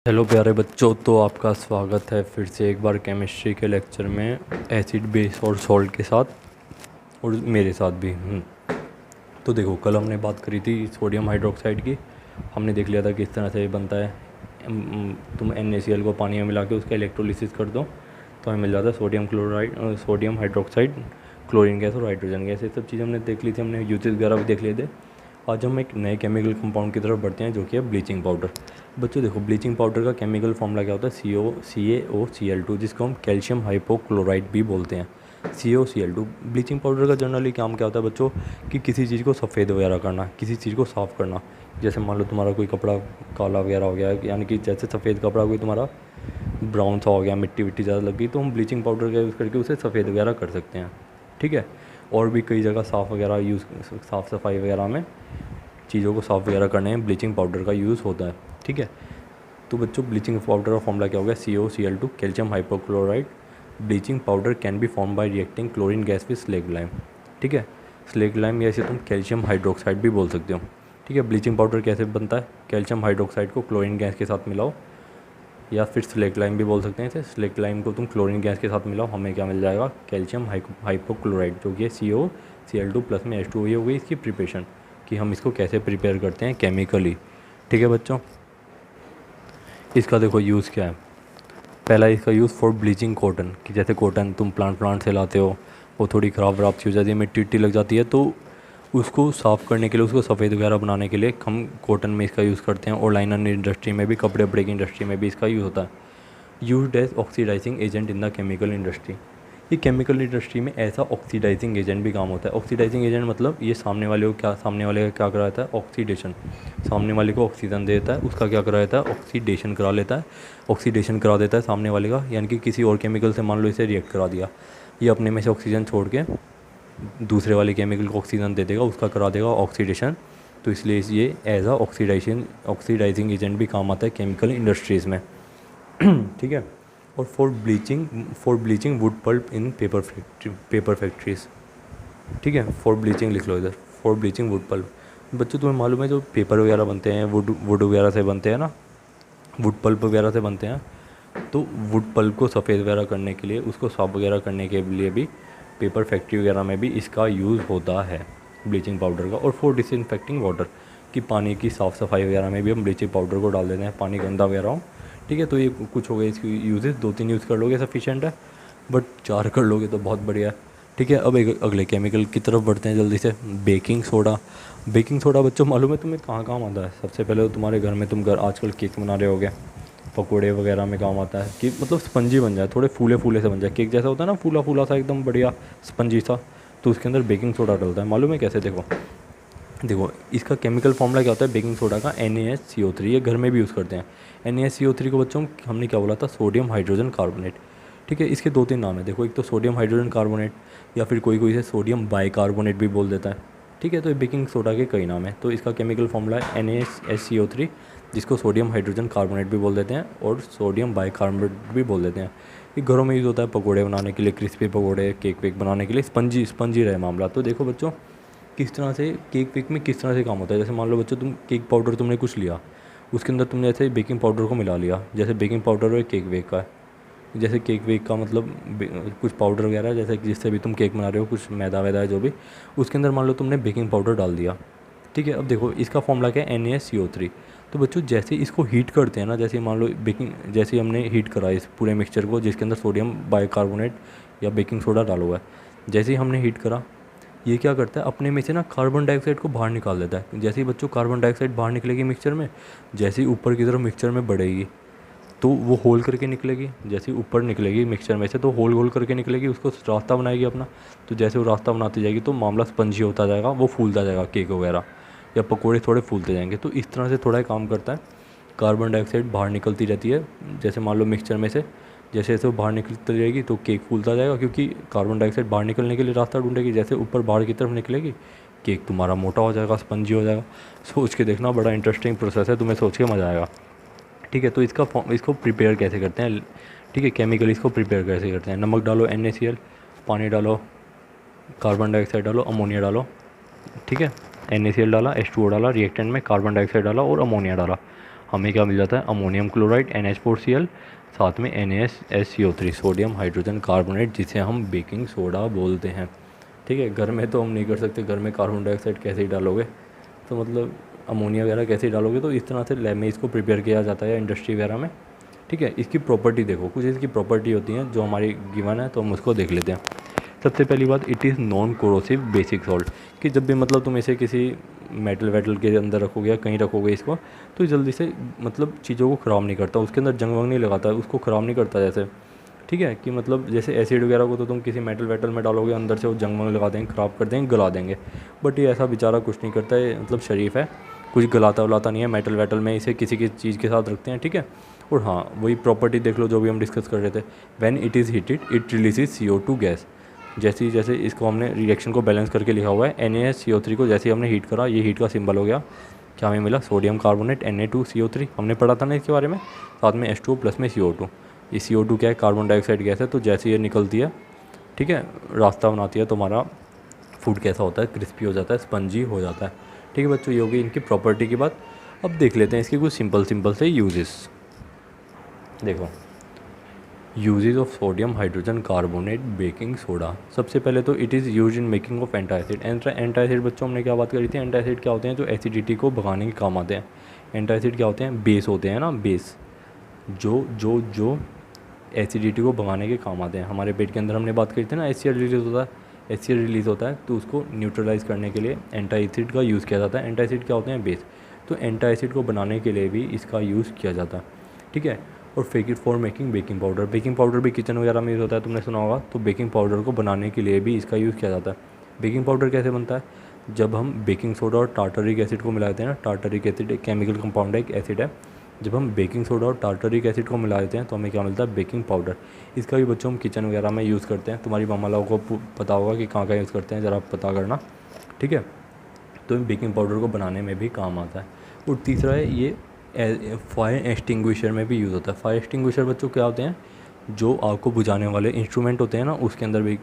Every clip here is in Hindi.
हेलो प्यारे बच्चों, तो आपका स्वागत है फिर से एक बार केमिस्ट्री के लेक्चर में एसिड बेस और सॉल्ट के साथ, और मेरे साथ भी। तो देखो, कल हमने बात करी थी सोडियम हाइड्रोक्साइड की। हमने देख लिया था किस तरह से ये बनता है। तुम NaCl को पानी में मिला के उसका इलेक्ट्रोलिसिस कर दो तो हमें मिल जाता है sodium chloride, sodium hydroxide, chlorine gas और हाइड्रोजन गैस। ये सब चीज़ें हमने देख ली थी, हमने यूजेस वगैरह भी देख लिए थे। आज हम एक नए केमिकल कंपाउंड की तरफ बढ़ते हैं जो कि है ब्लीचिंग पाउडर। बच्चों देखो, ब्लीचिंग पाउडर का केमिकल फॉर्मूला क्या होता है? CaOCl2, जिसको हम कैल्शियम हाइपोक्लोराइड भी बोलते हैं। CaOCl2। ब्लीचिंग पाउडर का जनरली काम क्या होता है बच्चों, कि किसी चीज़ को सफ़ेद वगैरह करना, किसी चीज़ को साफ़ करना। जैसे मान लो तुम्हारा कोई कपड़ा काला वगैरह हो गया, यानी कि जैसे सफ़ेद कपड़ा कोई तुम्हारा ब्राउन सा हो गया, मिट्टी विट्टी ज़्यादा लग गई, तो हम ब्लीचिंग पाउडर का यूज़ करके उसे सफ़ेद वगैरह कर सकते हैं। ठीक है। और भी कई जगह साफ़ वगैरह यूज़, साफ़ सफाई वगैरह में, चीज़ों को साफ़ वगैरह करने में ब्लीचिंग पाउडर का यूज़ होता है। ठीक है। तो बच्चों, ब्लीचिंग पाउडर का फॉर्मूला क्या हो गया? CaOCl2, calcium hypochlorite. Bleaching powder can be form by reacting chlorine gas with slaked lime. ठीक है। स्लेग लाइम, या इसे तुम कैल्शियम हाइड्रोक्साइड भी बोल सकते हो। ठीक है। ब्लीचिंग पाउडर कैसे बनता है? कैल्शियम हाइड्रोक्साइड को क्लोरीन गैस के साथ मिलाओ, या फिर स्लेग लाइम भी बोल सकते हैं इसे। स्लेग लाइम को तुम क्लोरीन गैस के साथ मिलाओ, हमें क्या मिल जाएगा? कैल्शियम हाइपोक्लोराइड, जो कि है CaOCl2 प्लस में H2O। ये हो गई इसकी प्रिपरेशन, कि हम इसको कैसे प्रिपेयर करते हैं केमिकली। ठीक है बच्चों। इसका देखो यूज़ क्या है। पहला, इसका यूज़ फॉर ब्लीचिंग कॉटन, कि जैसे कॉटन तुम प्लांट से लाते हो, वो थोड़ी ख़राब वराब सी हो जाती है, मिट्टी विट्टी लग जाती है, तो उसको साफ़ करने के लिए, उसको सफ़ेद वगैरह बनाने के लिए हम कॉटन में इसका यूज़ करते हैं। और लाइनर इंडस्ट्री में भी, कपड़े वपड़े की इंडस्ट्री में भी इसका यूज़ होता है। Used as oxidising agent in the chemical industry. ये केमिकल इंडस्ट्री में ऐसा ऑक्सीडाइजिंग एजेंट भी काम होता है। ऑक्सीडाइजिंग एजेंट मतलब ये सामने वाले को क्या, सामने वाले का क्या करा देता है? ऑक्सीडेशन। सामने वाले को ऑक्सीजन देता है, उसका क्या करा देता है? ऑक्सीडेशन करा लेता है। ऑक्सीडेशन करा देता है सामने वाले का, यानी कि किसी और केमिकल से मान लो इसे रिएक्ट करा दिया, ये अपने में से ऑक्सीजन छोड़ के दूसरे वाले केमिकल को ऑक्सीजन दे देगा, उसका करा देगा ऑक्सीडेशन। तो इसलिए ये एज आ ऑक्सीडाइजिंग एजेंट भी काम आता है केमिकल इंडस्ट्रीज़ में। ठीक है। और for bleaching wood pulp in paper factories. ठीक है। फॉर ब्लीचिंग लिख लो इधर, फॉर ब्लीचिंग वुड पल्प। बच्चों तुम्हें मालूम है जो पेपर वगैरह बनते हैं, वुड वगैरह से बनते हैं ना, वुड पल्प वगैरह से बनते हैं। तो वुड पल्प को सफ़ेद वगैरह करने के लिए, उसको साफ वगैरह करने के लिए भी पेपर फैक्ट्री वगैरह में भी इसका यूज़ होता है, ब्लीचिंग पाउडर का। और फॉर डिसइंफेक्टिंग वाटर, कि पानी की साफ़ सफाई वगैरह में भी हम ब्लीचिंग पाउडर को डाल देते हैं, पानी गंदा वगैरह हो। ठीक है। तो ये कुछ हो गए इसकी यूजेस। 2-3 यूज़ कर लोगे सफिशिएंट है, बट 4 कर लोगे तो बहुत बढ़िया है। ठीक है। अब एक अगले केमिकल की तरफ बढ़ते हैं जल्दी से। Baking soda. बेकिंग सोडा बच्चों मालूम है तुम्हें कहाँ काम आता है? सबसे पहले तो तुम्हारे घर में, तुम घर आजकल केक बना रहे होगे, पकोड़े वगैरह में काम आता है, कि मतलब स्पंजी बन जाए, थोड़े फूले फूले से बन जाए, केक जैसा होता है ना, फूला फूला सा एकदम बढ़िया स्पंजी सा। तो उसके अंदर बेकिंग सोडा डलता है। मालूम है कैसे? देखो देखो, इसका केमिकल फॉर्मूला क्या होता है बेकिंग सोडा का? NaCO3। ये घर में भी यूज़ करते हैं। NaCO3 को बच्चों हमने क्या बोला था? Sodium hydrogen carbonate. ठीक है। इसके 2-3 नाम है। देखो, एक तो सोडियम हाइड्रोजन कार्बोनेट, या फिर कोई कोई इसे सोडियम बाइकार्बोनेट भी बोल देता है। ठीक है। तो ये बेकिंग सोडा के कई नाम है। तो इसका केमिकल फॉर्मूला है NaSCO3, जिसको सोडियम हाइड्रोजन कार्बोनेट भी बोल देते हैं और सोडियम बाइकार्बोनेट भी बोल देते हैं। ये घरों में यूज़ होता है पकोड़े बनाने के लिए, क्रिस्पी पकोड़े, केक वेक बनाने के लिए, स्पंजी स्पंजी रहे मामला। तो देखो बच्चों, किस तरह से केक वेक में किस तरह से काम होता है। जैसे मान लो बच्चों, तुम केक पाउडर तुमने कुछ लिया, उसके अंदर तुमने ऐसे बेकिंग पाउडर को मिला लिया। जैसे बेकिंग पाउडर और केक वेक का है। जैसे केक वेक का मतलब कुछ पाउडर वगैरह, जैसे कि जिससे भी तुम केक बना रहे हो, कुछ मैदा वैदा है जो भी, उसके अंदर मान लो तुमने बेकिंग पाउडर डाल दिया। ठीक है। अब देखो, इसका फॉर्मूला क्या है? NaCO3। तो बच्चों जैसे इसको हीट करते हैं ना, जैसे मान लो बेकिंग, जैसे हमने हीट करा इस पूरे मिक्सचर को, जिसके अंदर सोडियम बाइकार्बोनेट या बेकिंग सोडा डाला हुआ है, जैसे ही हमने हीट करा, ये क्या करता है? अपने में से ना कार्बन डाइऑक्साइड को बाहर निकाल देता है। जैसे ही बच्चों कार्बन डाइऑक्साइड बाहर निकलेगी मिक्सचर में, जैसे ही ऊपर की तरफ मिक्सचर में बढ़ेगी, तो वो होल करके निकलेगी। जैसे ही ऊपर निकलेगी मिक्सचर में से, तो होल होल करके निकलेगी, उसको रास्ता बनाएगी अपना। तो जैसे वो रास्ता बनाती जाएगी, तो मामला स्पंजी होता जाएगा, वो फूलता जाएगा, केक वगैरह या पकोड़े थोड़े फूलते जाएंगे। तो इस तरह से थोड़ा काम करता है। कार्बन डाइऑक्साइड बाहर निकलती रहती है, जैसे मान लो मिक्सचर में से, जैसे जैसे वो बाहर निकलती रहेगी तो केक फूलता जाएगा, क्योंकि कार्बन डाइऑक्साइड बाहर निकलने के लिए रास्ता ढूंढेगी। जैसे ऊपर बाहर की तरफ निकलेगी, केक तुम्हारा मोटा हो जाएगा, स्पंजी हो जाएगा। सोच के देखना, बड़ा इंटरेस्टिंग प्रोसेस है, तुम्हें सोच के मज़ा आएगा। ठीक है। तो इसको प्रिपेयर कैसे करते हैं? ठीक है, केमिकल इसको प्रिपेयर कैसे करते हैं? नमक डालो, NaCl, पानी डालो, कार्बन डाइऑक्साइड डालो, अमोनिया डालो। ठीक है। NaCl डाला, H2O डाला, रिएक्टेंट में कार्बन डाइऑक्साइड डाला और अमोनिया डाला। हमें क्या मिल जाता है, अमोनियम क्लोराइड NH4Cl, साथ में NaSCO3 सोडियम हाइड्रोजन कार्बोनेट, जिसे हम बेकिंग सोडा बोलते हैं। ठीक है, घर में तो हम नहीं कर सकते, घर में कार्बन डाइऑक्साइड कैसे ही डालोगे, तो मतलब अमोनिया वगैरह कैसे ही डालोगे, तो इस तरह से लैब में इसको प्रिपेयर किया जाता है इंडस्ट्री वगैरह में। ठीक है, इसकी प्रॉपर्टी देखो, कुछ इसकी प्रॉपर्टी होती हैं जो हमारी गिवन है, तो हम उसको देख लेते हैं। सबसे पहली बात, it is non corrosive basic salt, कि जब भी मतलब तुम इसे किसी मेटल वेटल के अंदर रखोगे या कहीं रखोगे इसको, तो जल्दी से मतलब चीज़ों को ख़राब नहीं करता, उसके अंदर जंग वंग नहीं लगाता, उसको ख़राब नहीं करता जैसे। ठीक है, कि मतलब जैसे एसिड वगैरह को तो तुम किसी मेटल वेटल में डालोगे, अंदर से वो जंग वंग लगा देंगे, ख़राब कर देंगे, गला देंगे। बट ये ऐसा बेचारा कुछ नहीं करता है, मतलब शरीफ है, कुछ गलाता वलाता नहीं है मेटल वेटल में, इसे किसी की चीज़ के साथ रखते हैं। ठीक है, और हाँ, वही प्रॉपर्टी देख लो जो भी हम डिस्कस कर रहे थे, when it is heated it releases CO2 gas. जैसे इसको हमने रिएक्शन को बैलेंस करके लिखा हुआ है, NaSCO3 को जैसे ही हमने हीट करा, ये हीट का सिंबल हो गया, क्या हमें मिला, सोडियम कार्बोनेट Na2CO3, हमने पढ़ा था ना इसके बारे में, साथ में H2O प्लस में CO2। ये CO2 क्या है, कार्बन डाइऑक्साइड गैस है, तो जैसे ये निकलती है, ठीक है, रास्ता बनाती है, तो हमारा फूड कैसा होता है, क्रिस्पी हो जाता है, स्पंजी हो जाता है। ठीक है बच्चों, ये होगी इनकी प्रॉपर्टी की बात। अब देख लेते हैं इसके कुछ सिंपल से यूजेस। देखो, uses of sodium hydrogen carbonate baking soda. सबसे पहले तो it is use in making of antacid. Antacid बच्चों हमने क्या बात करी थी, एंटासिड क्या होते हैं, जो एसिडिटी को भगाने के काम आते हैं। एंटासिड क्या होते हैं, बेस होते हैं ना, बेस, जो जो जो एसिडिटी को भगाने के काम आते हैं। हमारे पेट के अंदर हमने बात करी थी ना, HCl रिलीज होता है, HCl रिलीज़ होता है, तो उसको न्यूट्रलाइज करने के लिए एंटासिड का यूज़ किया जाता है। एंटासिड क्या होते हैं, बेस, तो एंटासिड को बनाने के लिए भी इसका यूज़ किया जाता है। ठीक है, और fake it for making baking powder. Baking powder भी किचन वगैरह में यूज़ होता है, तुमने सुना होगा, तो बेकिंग पाउडर को बनाने के लिए भी इसका यूज़ किया जाता है। बेकिंग पाउडर कैसे बनता है, जब हम बेकिंग सोडा और टार्टरिक एसिड को मिलाते हैं ना, टार्टरिक एसिड एक केमिकल कंपाउंड है, एक एसिड है, जब हम बेकिंग सोडा और टार्टरिक एसिड को मिला देते हैं तो हमें क्या मिलता है, बेकिंग पाउडर। इसका भी बच्चों हम किचन वगैरह में यूज़ करते हैं, तुम्हारी मामा लोगों को पता होगा कि कहाँ यूज़ करते हैं, ज़रा आप पता करना। ठीक है, तो बेकिंग पाउडर को बनाने में भी काम आता है। और तीसरा है, ये फायर एक्सटिंग्विशर में भी यूज़ होता है। फायर एक्सटिंग्विशर बच्चों क्या होते हैं, जो आग को बुझाने वाले इंस्ट्रूमेंट होते हैं ना, उसके अंदर भी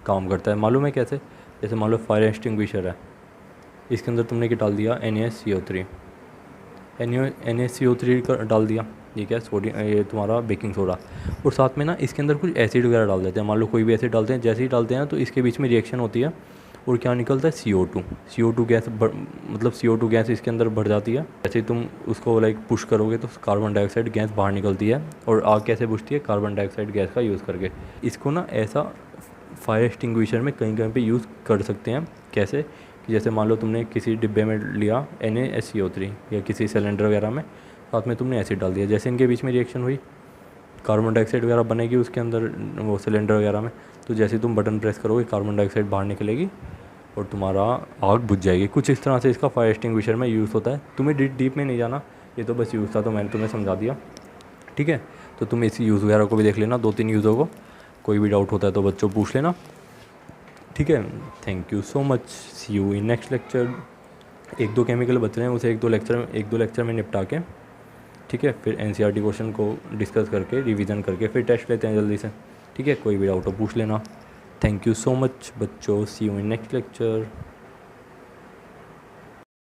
काम करता है। मालूम है कैसे, जैसे मान लो फायर एक्सटिंग्विशर है, इसके अंदर तुमने क्या डाल दिया, NaCO3, NaCO3 का डाल दिया, ठीक है, सोडियम, ये तुम्हारा बेकिंग सोडा, और साथ में ना इसके अंदर कुछ एसिड वगैरह डाल देते हैं। मान लो कोई भी एसिड डालते हैं, जैसे ही डालते हैं तो इसके बीच में रिएक्शन होती है, और क्या निकलता है, CO2 गैस, मतलब CO2 गैस इसके अंदर बढ़ जाती है। जैसे ही तुम उसको लाइक पुश करोगे तो कार्बन डाइऑक्साइड गैस बाहर निकलती है, और आग कैसे बुझती है, कार्बन डाइऑक्साइड गैस का यूज़ करके। इसको ना ऐसा फायर एक्सटिंग्विशर में कहीं कहीं पे यूज़ कर सकते हैं। कैसे, कि जैसे मान लो तुमने किसी डिब्बे में लिया NaSCO3, या किसी सिलेंडर वगैरह में, साथ में तुमने एसिड डाल दिया, जैसे इनके बीच में रिएक्शन हुई, कार्बन डाइऑक्साइड वगैरह बनेगी उसके अंदर, वो सिलेंडर वगैरह में, तो जैसे ही तुम बटन प्रेस करोगे कार्बन डाइऑक्साइड बाहर निकलेगी और तुम्हारा आग बुझ जाएगी। कुछ इस तरह से इसका फायर एक्सटिंग्विशर में यूज़ होता है। तुम्हें डीप में नहीं जाना, ये तो बस यूज़ था, तो मैंने तुम्हें समझा दिया। ठीक है, तो तुम इस यूज़ वगैरह को भी देख लेना, 2-3 यूज़ों को, कोई भी डाउट होता है तो बच्चों पूछ लेना। ठीक है, thank you so much, see you in next lecture. 1-2 chemical बच रहे हैं, उसे 1-2 लेक्चर में निपटा के, ठीक है, फिर NCERT क्वेश्चन को डिस्कस करके, रिवीजन करके, फिर टेस्ट लेते हैं जल्दी से। ठीक है, कोई भी डाउट हो पूछ लेना। थैंक यू सो मच बच्चों, सी यू इन नेक्स्ट लेक्चर।